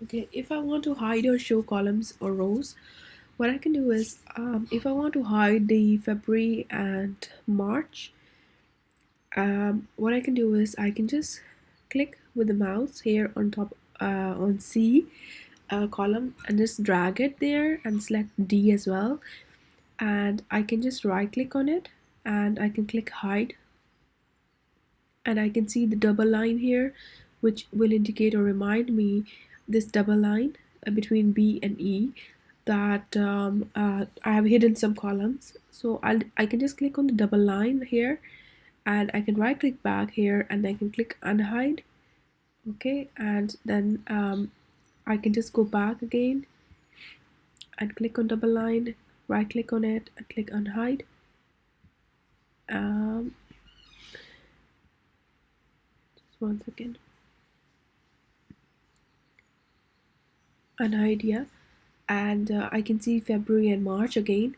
Okay, if I want to hide or show columns or rows, what I can do is if I want to hide the February and March, what I can do is I can just click with the mouse here on top on C column and just drag it there and select D as well. And I can just right click on it and I can click hide, and I can see the double line here, which will indicate or remind me this double line between B and E that I have hidden some columns. So I can just click on the double line here, and I can right click back here and I can click unhide. Okay, and then I can just go back again and click on double line, right click on it and click unhide. Um, just one second. Unhide, yeah. And I can see February and March again.